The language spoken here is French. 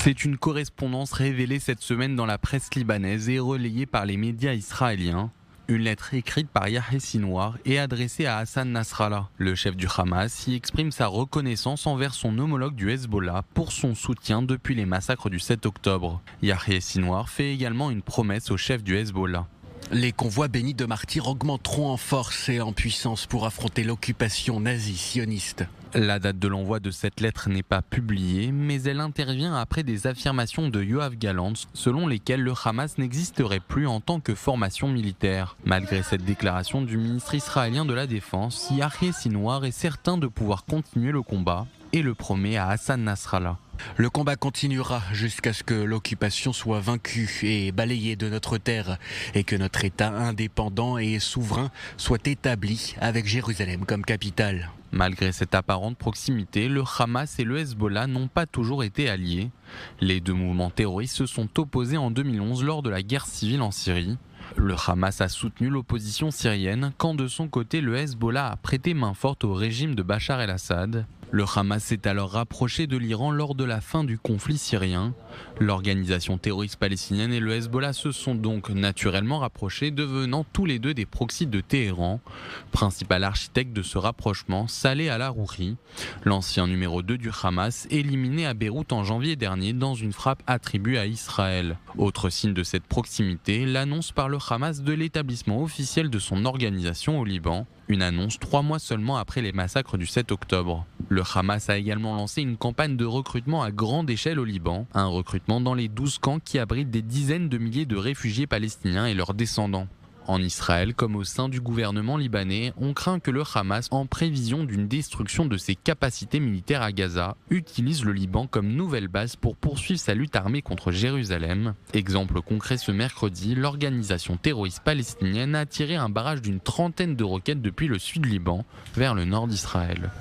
C'est une correspondance révélée cette semaine dans la presse libanaise et relayée par les médias israéliens. Une lettre écrite par Yahya Sinwar et adressée à Hassan Nasrallah. Le chef du Hamas y exprime sa reconnaissance envers son homologue du Hezbollah pour son soutien depuis les massacres du 7 octobre. Yahya Sinwar fait également une promesse au chef du Hezbollah. Les convois bénis de martyrs augmenteront en force et en puissance pour affronter l'occupation nazie sioniste. La date de l'envoi de cette lettre n'est pas publiée, mais elle intervient après des affirmations de Yoav Gallant selon lesquelles le Hamas n'existerait plus en tant que formation militaire. Malgré cette déclaration du ministre israélien de la Défense, Yahya Sinwar est certain de pouvoir continuer le combat et le promet à Hassan Nasrallah. Le combat continuera jusqu'à ce que l'occupation soit vaincue et balayée de notre terre et que notre État indépendant et souverain soit établi avec Jérusalem comme capitale. Malgré cette apparente proximité, le Hamas et le Hezbollah n'ont pas toujours été alliés. Les deux mouvements terroristes se sont opposés en 2011 lors de la guerre civile en Syrie. Le Hamas a soutenu l'opposition syrienne quand de son côté le Hezbollah a prêté main forte au régime de Bachar el-Assad. Le Hamas s'est alors rapproché de l'Iran lors de la fin du conflit syrien. L'organisation terroriste palestinienne et le Hezbollah se sont donc naturellement rapprochés, devenant tous les deux des proxys de Téhéran. Principal architecte de ce rapprochement, Saleh al-Arouri, l'ancien numéro 2 du Hamas, éliminé à Beyrouth en janvier dernier dans une frappe attribuée à Israël. Autre signe de cette proximité, l'annonce par le Hamas de l'établissement officiel de son organisation au Liban. Une annonce 3 mois seulement après les massacres du 7 octobre. Le Hamas a également lancé une campagne de recrutement à grande échelle au Liban. Un recrutement dans les 12 camps qui abritent des dizaines de milliers de réfugiés palestiniens et leurs descendants. En Israël, comme au sein du gouvernement libanais, on craint que le Hamas, en prévision d'une destruction de ses capacités militaires à Gaza, utilise le Liban comme nouvelle base pour poursuivre sa lutte armée contre Jérusalem. Exemple concret ce mercredi, l'organisation terroriste palestinienne a tiré un barrage d'une trentaine de roquettes depuis le sud Liban vers le nord d'Israël.